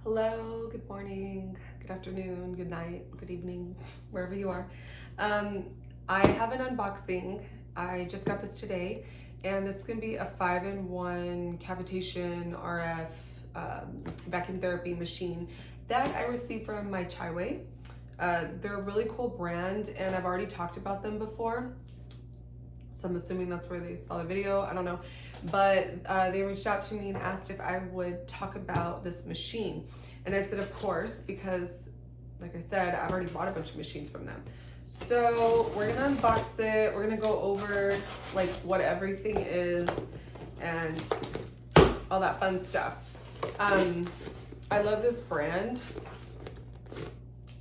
Hello, good morning, good afternoon, good night, good evening, wherever you are. I have an unboxing. I just got this today, and this is gonna be a 5-in-1 cavitation RF vacuum therapy machine that I received from my Chaiway. They're a really cool brand, and I've already talked about them before. So I'm assuming that's where they saw the video, I don't know. But they reached out to me and asked if I would talk about this machine. And I said, of course, because like I said, I've already bought a bunch of machines from them. So we're gonna unbox it. We're gonna go over like what everything is and all that fun stuff. I love this brand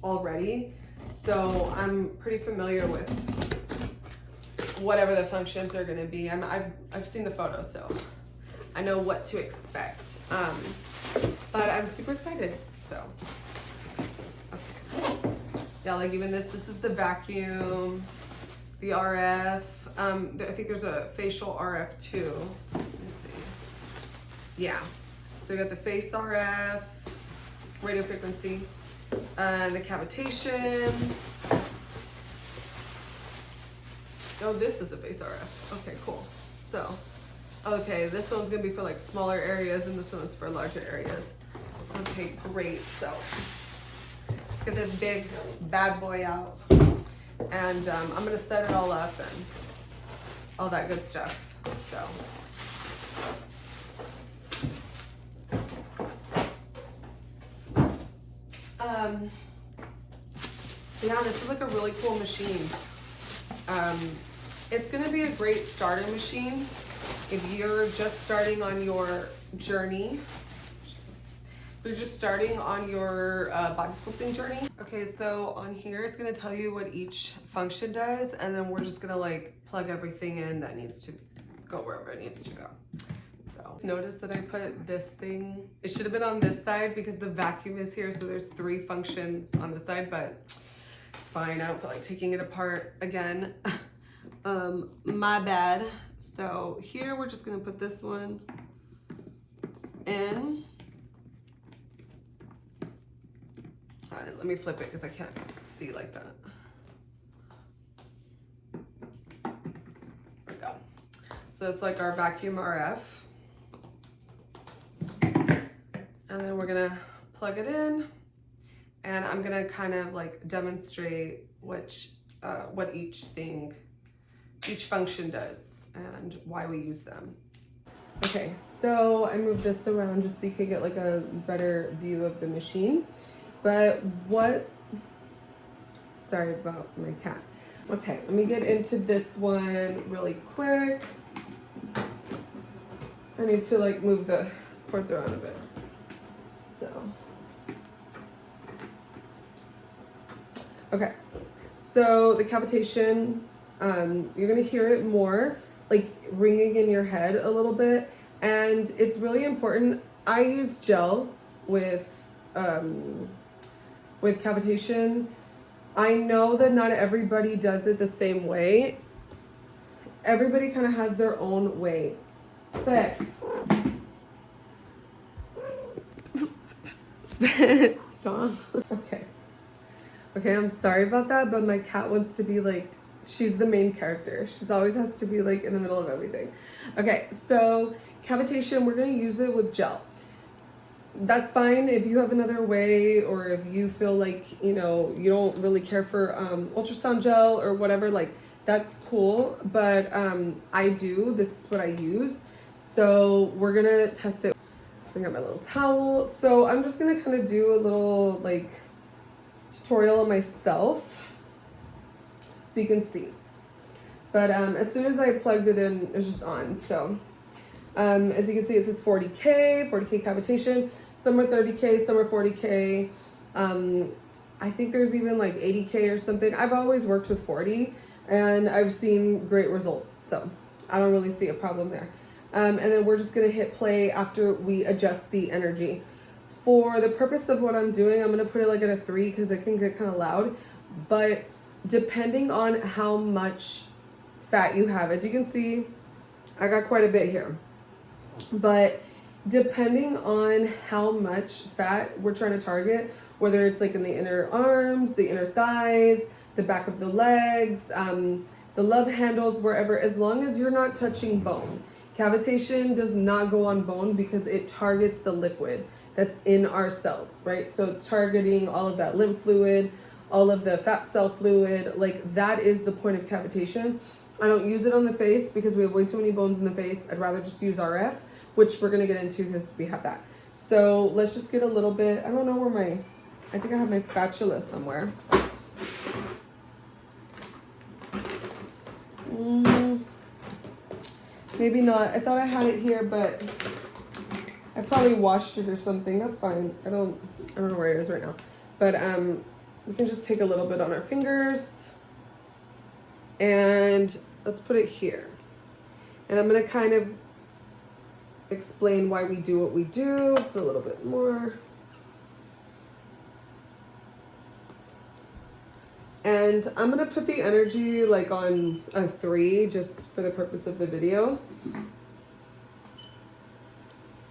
already. So I'm pretty familiar with whatever the functions are gonna be. I've seen the photos, so I know what to expect. But I'm super excited, so. Okay. Yeah, like even this is the vacuum, the RF. I think there's a facial RF too. Let me see. Yeah, so we got the face RF, radio frequency, the cavitation. Oh, this is the face RF. Okay, cool. So, okay, this one's gonna be for like smaller areas and this one is for larger areas. Okay, great. So, let's get this big bad boy out. And I'm gonna set it all up and all that good stuff. So. So yeah, this is like a really cool machine. It's gonna be a great starter machine if you're just starting on your journey. If you're just starting on your body sculpting journey. Okay, so on here, it's gonna tell you what each function does, and then we're just gonna like plug everything in that needs to go wherever it needs to go. So notice that I put this thing, it should have been on this side because the vacuum is here, so there's 3 functions on the side, but it's fine. I don't feel like taking it apart again. My bad. So here we're just gonna put this one in. Let me flip it because I can't see like that. There we go. So it's like our vacuum RF. And then we're gonna plug it in, and I'm gonna kind of like demonstrate what each function does and why we use them. Okay, so I moved this around just so you could get like a better view of the machine. But sorry about my cat. Okay, let me get into this one really quick. I need to like move the cords around a bit. Okay, so the cavitation, you're gonna hear it more like ringing in your head a little bit, and it's really important. I use gel with cavitation. I know that not everybody does it the same way. Everybody kind of has their own way. Stop. Okay, I'm sorry about that, but my cat wants to be like, she's the main character. She's always has to be like in the middle of everything. Okay, so cavitation, we're gonna use it with gel. That's fine if you have another way, or if you feel like, you know, you don't really care for ultrasound gel or whatever, like that's cool. But I do, this is what I use. So we're gonna test it. Bring out my little towel. So I'm just gonna kind of do a little like tutorial on myself so you can see. But as soon as I plugged it in, it's just on. So as you can see, it says 40K cavitation. Some are 30K, some are 40K. I think there's even like 80K or something. I've always worked with 40 and I've seen great results. So I don't really see a problem there. And then we're just gonna hit play after we adjust the energy. For the purpose of what I'm doing, I'm gonna put it like at a 3 because it can get kind of loud. But depending on how much fat you have, as you can see, I got quite a bit here. But depending on how much fat we're trying to target, whether it's like in the inner arms, the inner thighs, the back of the legs, the love handles, wherever, as long as you're not touching bone. Cavitation does not go on bone because it targets the liquid that's in our cells, right? So it's targeting all of that lymph fluid, all of the fat cell fluid, like that is the point of cavitation. I don't use it on the face because we have way too many bones in the face. I'd rather just use RF, which we're gonna get into because we have that. So let's just get a little bit, I don't know where I think I have my spatula somewhere. Maybe not. I thought I had it here, but I probably washed it or something. That's fine. I don't know where it is right now. But we can just take a little bit on our fingers and let's put it here. And I'm gonna kind of explain why we do what we do. Put a little bit more. And I'm gonna put the energy like on a 3 just for the purpose of the video.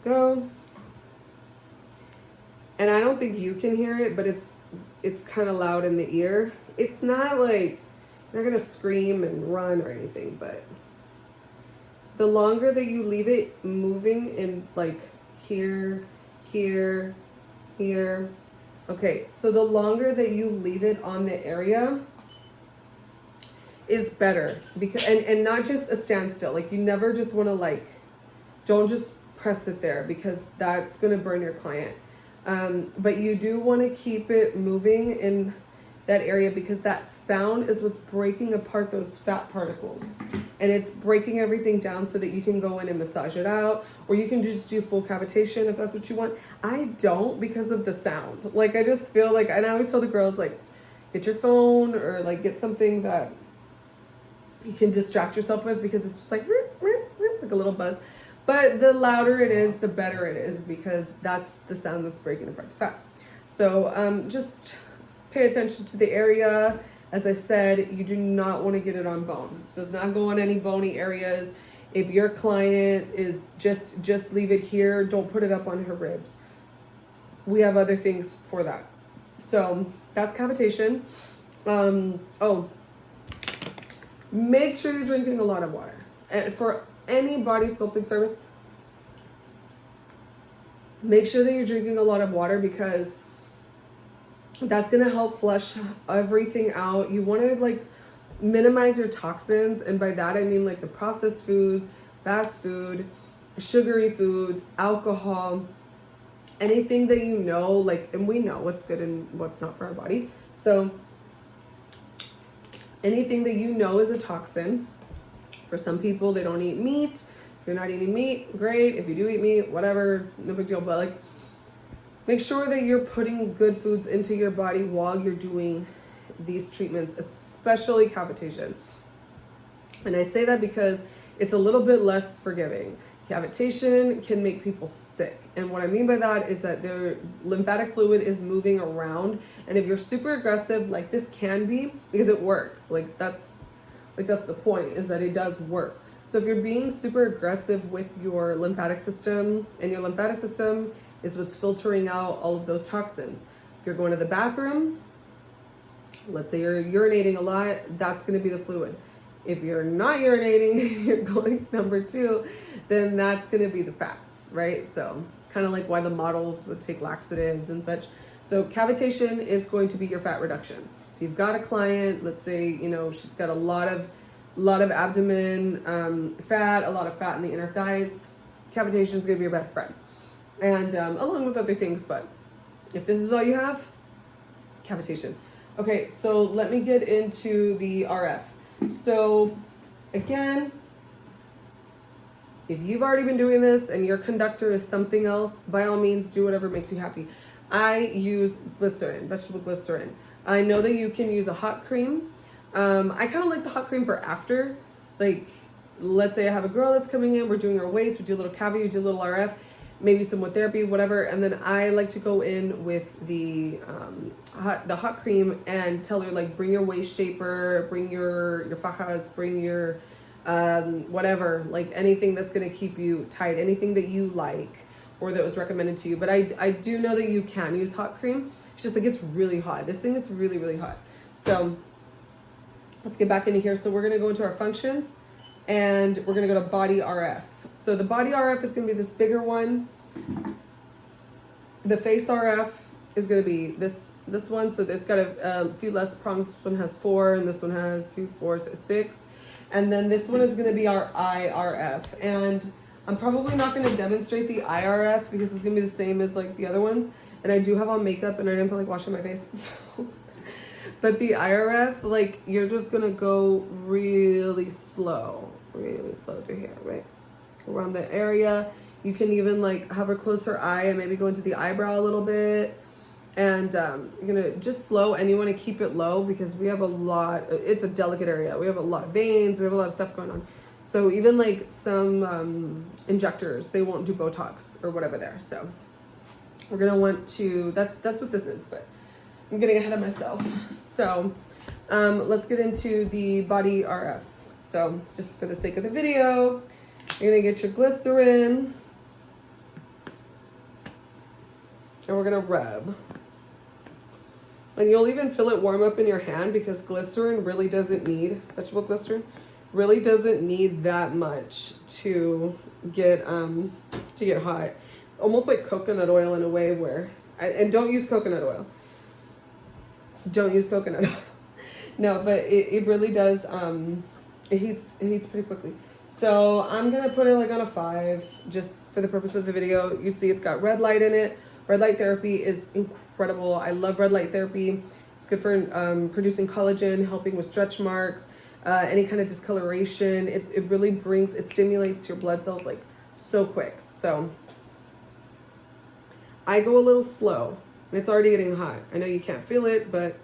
Go. And I don't think you can hear it, but it's kind of loud in the ear. It's not like, you're not gonna scream and run or anything, but the longer that you leave it moving in like here, here, here. Okay, so the longer that you leave it on the area is better, because and not just a standstill. Like you never just want to like, don't just press it there because that's going to burn your client. But you do want to keep it moving in that area because that sound is what's breaking apart those fat particles, and it's breaking everything down so that you can go in and massage it out, or you can just do full cavitation if that's what you want. I don't, because of the sound. Like I just feel like, and I always tell the girls like, get your phone or like get something that you can distract yourself with, because it's just like a little buzz. But the louder it is, the better it is, because that's the sound that's breaking apart the fat. So just pay attention to the area. As I said, you do not want to get it on bone. So it's not go on any bony areas. If your client is just leave it here. Don't put it up on her ribs. We have other things for that. So that's cavitation. Make sure you're drinking a lot of water. And for any body sculpting service, make sure that you're drinking a lot of water, because that's going to help flush everything out. You want to like minimize your toxins, and by that I mean like the processed foods, fast food, sugary foods, alcohol, anything that you know, like, and we know what's good and what's not for our body. So anything that you know is a toxin. For some people, they don't eat meat. If you're not eating meat, great. If you do eat meat, whatever, it's no big deal. But like, make sure that you're putting good foods into your body while you're doing these treatments, especially cavitation. And I say that because it's a little bit less forgiving. Cavitation can make people sick. And what I mean by that is that their lymphatic fluid is moving around. And if you're super aggressive, like this can be, because it works. That's the point, is that it does work. So if you're being super aggressive with your lymphatic system, and your lymphatic system is what's filtering out all of those toxins. If you're going to the bathroom, let's say you're urinating a lot, that's going to be the fluid. If you're not urinating, you're going number 2, then that's going to be the fats, right? So kind of like why the models would take laxatives and such. So cavitation is going to be your fat reduction. If you've got a client, let's say, you know, she's got a lot of abdomen fat, a lot of fat in the inner thighs, cavitation is going to be your best friend. And along with other things, but if this is all you have, cavitation. Okay, so let me get into the RF. So again, if you've already been doing this and your conductor is something else, by all means, do whatever makes you happy. I use glycerin, vegetable glycerin. I know that you can use a hot cream. I kind of like the hot cream for after. Like, let's say I have a girl that's coming in, we're doing her waist, we do a little cavi, we do a little RF, maybe some wood therapy, whatever. And then I like to go in with the hot cream and tell her, like, bring your waist shaper, bring your fajas, bring your whatever, like anything that's going to keep you tight, anything that you like, or that was recommended to you. But I do know that you can use hot cream. It's just like it's really hot. This thing, it's really, really hot. So let's get back into here. So we're going to go into our functions, and we're going to go to body RF. So the body RF is going to be this bigger one. The face RF is going to be this one. So it's got a few less prongs. This one has 4, and this one has 2, 4, 6. And then this one is going to be our IRF. And I'm probably not going to demonstrate the IRF because it's going to be the same as like the other ones. And I do have on makeup, and I didn't feel like washing my face. So. But the IRF, like, you're just going to go really slow to here, right? Around the area. You can even like have her close her eye and maybe go into the eyebrow a little bit. And you're going to just slow, and you want to keep it low because we have a lot, it's a delicate area. We have a lot of veins, we have a lot of stuff going on. So even like some injectors, they won't do Botox or whatever there. So we're going to want to, that's what this is, but I'm getting ahead of myself. So let's get into the body RF. So just for the sake of the video, you're going to get your glycerin, and we're going to rub. And you'll even feel it warm up in your hand because glycerin really doesn't need, vegetable glycerin, really doesn't need that much to get hot. It's almost like coconut oil in a way where, and don't use coconut oil. Don't use coconut oil. No, but it really does, it heats pretty quickly. So I'm going to put it like on a 5 just for the purpose of the video. You see it's got red light in it. Red light therapy is incredible. I love red light therapy. It's good for producing collagen, helping with stretch marks, any kind of discoloration. It really it stimulates your blood cells like so quick. So I go a little slow. It's already getting hot. I know you can't feel it, but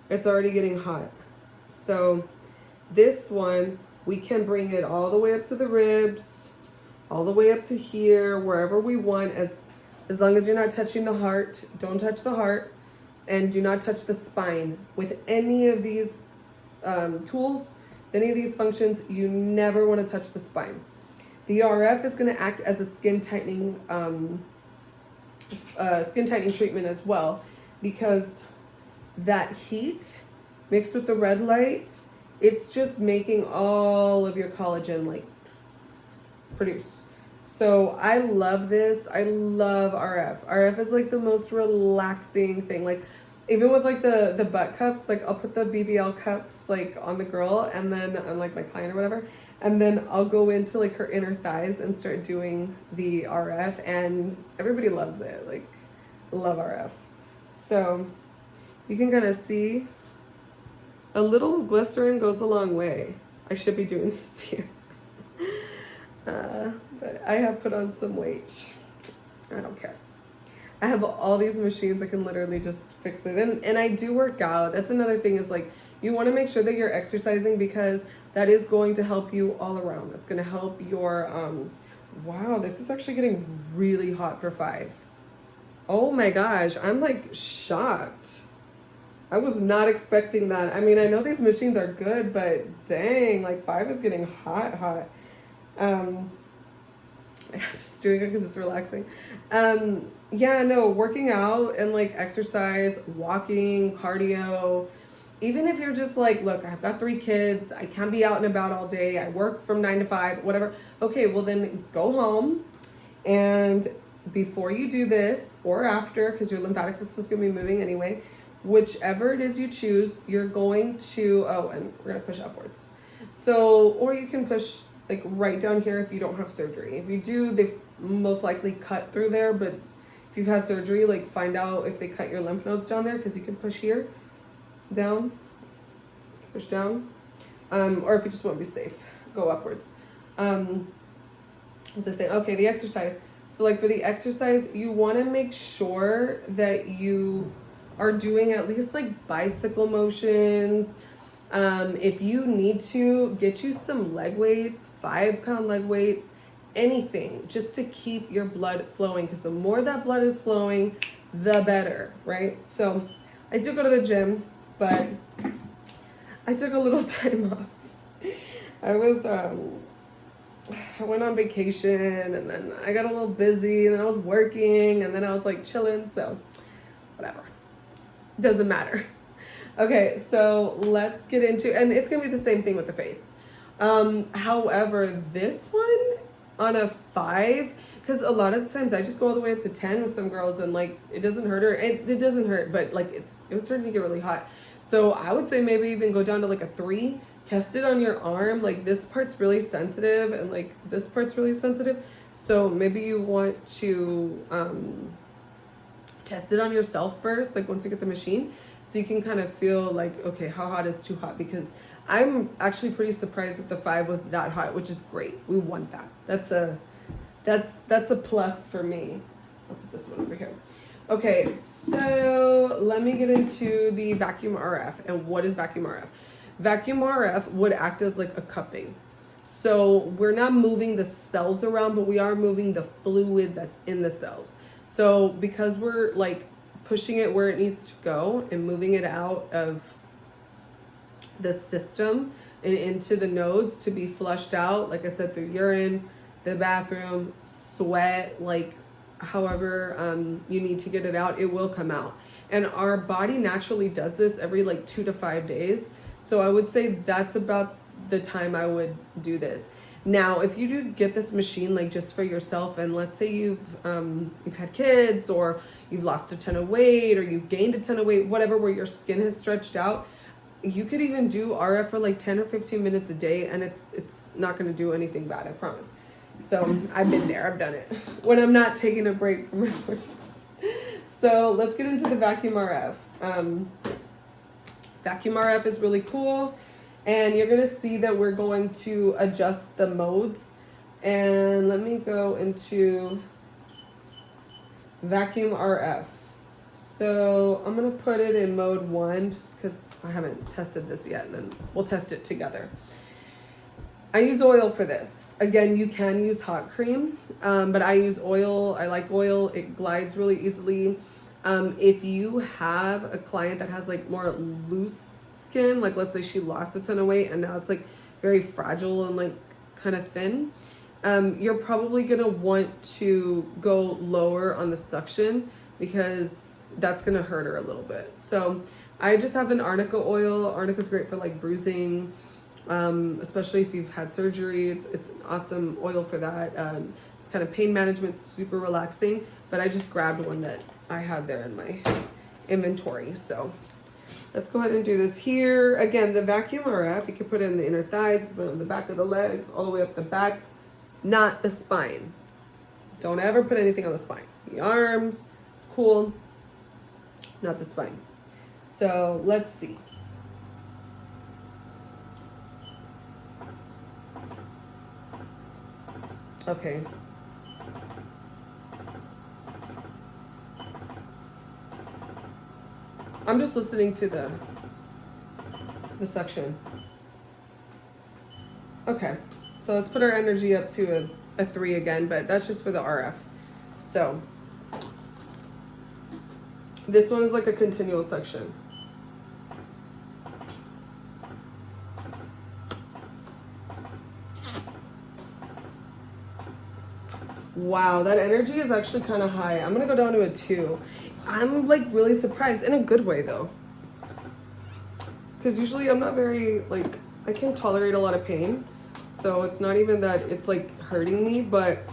it's already getting hot. So this one, we can bring it all the way up to the ribs, all the way up to here, wherever we want, as long as you're not touching the heart. Don't touch the heart, and do not touch the spine. With any of these tools, any of these functions, you never want to touch the spine. The RF is going to act as a skin tightening treatment as well, because that heat mixed with the red light, it's just making all of your collagen like produce. So I love this. I love RF. RF is like the most relaxing thing. Like even with like the butt cups, like I'll put the BBL cups like on the girl, and then on like my client or whatever, and then I'll go into like her inner thighs and start doing the RF, and everybody loves it. Like love RF. So you can kind of see a little glycerin goes a long way. I should be doing this here. But I have put on some weight. I don't care. I have all these machines. I can literally just fix it. And I do work out. That's another thing, is like you want to make sure that you're exercising, because that is going to help you all around. That's going to help your, wow, this is actually getting really hot for 5. Oh my gosh, I'm like shocked. I was not expecting that. I mean, I know these machines are good, but dang, like 5 is getting hot. I'm just doing it because it's relaxing. Yeah, no, working out and like exercise, walking, cardio, even if you're just like, look, I've got 3 kids, I can't be out and about all day, I work from 9 to 5, whatever. Okay, well then go home, and before you do this or after, because your lymphatic system is going to be moving anyway, whichever it is you choose, you're going to, oh, and we're going to push upwards. So, or you can push like right down here if you don't have surgery. If you do, they most likely cut through there, but if you've had surgery, like find out if they cut your lymph nodes down there, because you can push here, down, push down, or if you just want to be safe, go upwards. As I say, okay, the exercise. So like for the exercise, you want to make sure that you are doing at least like bicycle motions. If you need to, get you some leg weights, 5-pound leg weights, anything, just to keep your blood flowing, because the more that blood is flowing, the better, right? So I do go to the gym, but I took a little time off. I was I went on vacation and then I got a little busy and then I was working and then I was like chilling, so whatever. Doesn't matter. Okay, so let's get into, and it's gonna be the same thing with the face. However, this one on a 5, because a lot of the times I just go all the way up to 10 with some girls and like it doesn't hurt her. It doesn't hurt, but like it was starting to get really hot. So I would say maybe even go down to like a 3. Test it on your arm. Like this part's really sensitive and like this part's really sensitive. So maybe you want to test it on yourself first, like once you get the machine, so you can kind of feel like, okay, how hot is too hot? Because I'm actually pretty surprised that the 5 was that hot, which is great. We want that. That's a plus for me. I'll put this one over here. Okay, so let me get into the vacuum RF. And what is vacuum RF? Vacuum RF would act as like a cupping. So we're not moving the cells around, but we are moving the fluid that's in the cells. So because we're like pushing it where it needs to go and moving it out of the system and into the nodes to be flushed out, like I said, through urine, the bathroom, sweat, like however you need to get it out, it will come out. And our body naturally does this every like 2 to 5 days. So I would say that's about the time I would do this. Now, if you do get this machine like just for yourself, and let's say you've had kids or you've lost a ton of weight or you've gained a ton of weight, whatever, where your skin has stretched out, you could even do RF for like 10 or 15 minutes a day, and it's not going to do anything bad, I promise. So I've been there, I've done it when I'm not taking a break from my workouts. So let's get into the vacuum RF. Vacuum RF is really cool. And you're going to see that we're going to adjust the modes. And let me go into vacuum RF. So I'm going to put it in mode 1 just because I haven't tested this yet. And then we'll test it together. I use oil for this. Again, you can use hot cream, but I use oil. I like oil. It glides really easily. If you have a client that has like more loose skin, like let's say she lost a ton of weight and now it's like very fragile and like kind of thin, you're probably gonna want to go lower on the suction because that's gonna hurt her a little bit. So I just have an arnica oil. Arnica is great for like bruising, especially if you've had surgery. It's an awesome oil for that. It's kind of pain management, super relaxing, but I just grabbed one that I had there in my inventory. So let's go ahead and do this here. Again, the vacuum RF, you can put it in the inner thighs, you can put it on the back of the legs, all the way up the back, not the spine. Don't ever put anything on the spine. The arms, it's cool, not the spine. So let's see. Okay. I'm just listening to the suction. Okay, so let's put our energy up to a 3 again, but that's just for the RF. So this one is like a continual suction. Wow, that energy is actually kind of high. I'm gonna go down to a 2. I'm like really surprised in a good way though. Because usually I'm not very like, I can't tolerate a lot of pain. So it's not even that it's like hurting me, but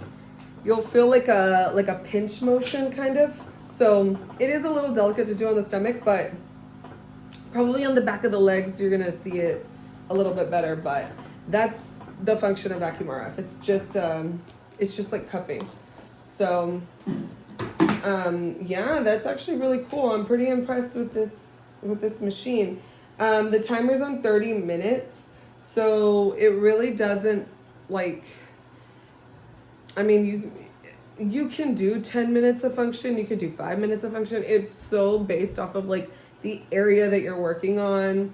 you'll feel like a pinch motion kind of. So it is a little delicate to do on the stomach, but probably on the back of the legs, you're gonna see it a little bit better, but that's the function of vacuum RF. It's just like cupping. So yeah, that's actually really cool. I'm pretty impressed with this machine. The timer's on 30 minutes, so it really doesn't like, I mean, you can do 10 minutes of function, you can do 5 minutes of function. It's so based off of like the area that you're working on.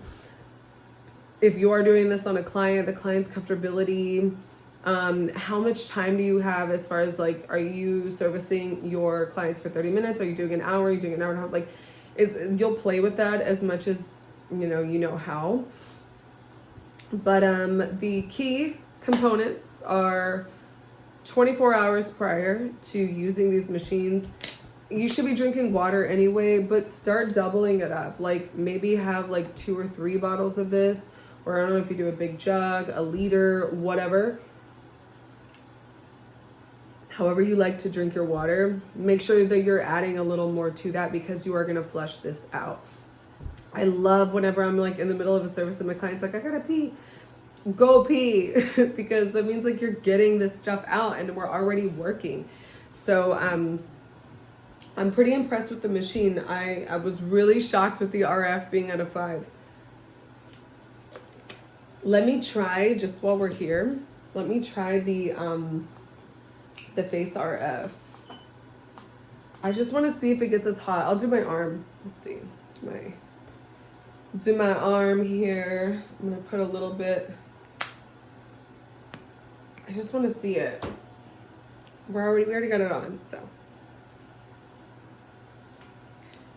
If you are doing this on a client, the client's comfortability, how much time do you have as far as like, are you servicing your clients for 30 minutes? Are you doing an hour? Are you doing an hour and a half? Like you'll play with that as much as you know how. But the key components are 24 hours prior to using these machines. You should be drinking water anyway, but start doubling it up. Like maybe have like 2 or 3 bottles of this, or I don't know if you do a big jug, a liter, whatever. However you like to drink your water, make sure that you're adding a little more to that because you are going to flush this out. I love whenever I'm like in the middle of a service and my client's like, I gotta pee. Go pee because that means like you're getting this stuff out and we're already working. So I'm pretty impressed with the machine. I was really shocked with the RF being at a 5. Let me try, just while we're here, let me try the face RF. I just want to see if it gets as hot. I'll do my arm. Let's see. Do my arm here. I'm gonna put a little bit. I just want to see it. We already got it on, so.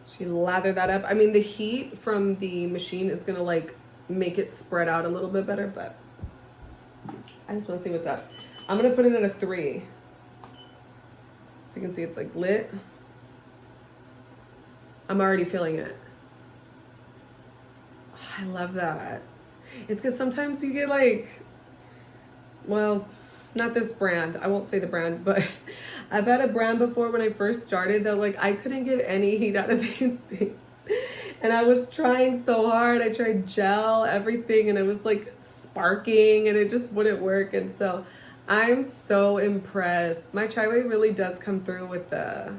She lathered that up. I mean, the heat from the machine is gonna like make it spread out a little bit better, but I just want to see what's up. I'm gonna put it at a 3. So you can see it's like lit. I'm already feeling it. I love that. It's because sometimes you get like, well, not this brand. I won't say the brand, but I've had a brand before when I first started that like I couldn't get any heat out of these things. And I was trying so hard. I tried gel, everything, and it was like sparking and it just wouldn't work. And so I'm so impressed. My Chaiway really does come through with the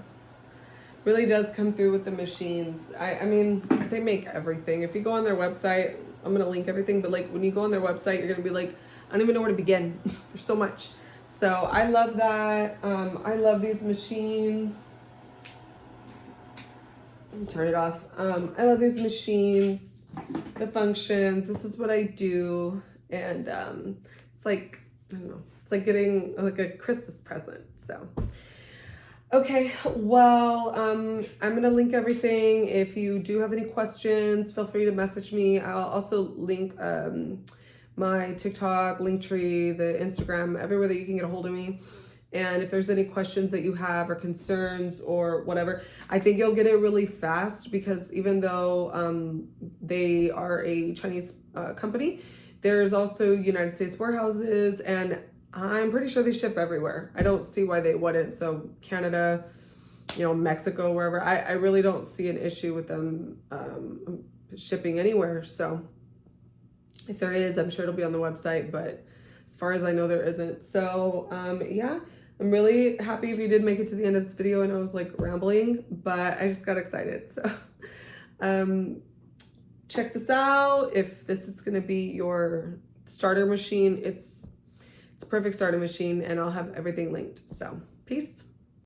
machines. I mean, they make everything. If you go on their website, I'm gonna link everything, but like when you go on their website, you're gonna be like, I don't even know where to begin. There's so much. So I love that. I love these machines. Let me turn it off. I love these machines, the functions. This is what I do. And it's like, I don't know, it's like getting like a Christmas present. So, okay, well, I'm gonna link everything. If you do have any questions, feel free to message me. I'll also link my TikTok, Linktree, the Instagram, everywhere that you can get a hold of me. And if there's any questions that you have or concerns or whatever, I think you'll get it really fast because even though they are a Chinese company, there's also United States warehouses, and I'm pretty sure they ship everywhere. I don't see why they wouldn't. So Canada, Mexico, wherever. I really don't see an issue with them shipping anywhere. So if there is, I'm sure it'll be on the website, but as far as I know, there isn't. So yeah, I'm really happy if you did make it to the end of this video. And I was like rambling, but I just got excited. So check this out. If this is gonna be your starter machine, it's a perfect starter machine, and I'll have everything linked. So peace.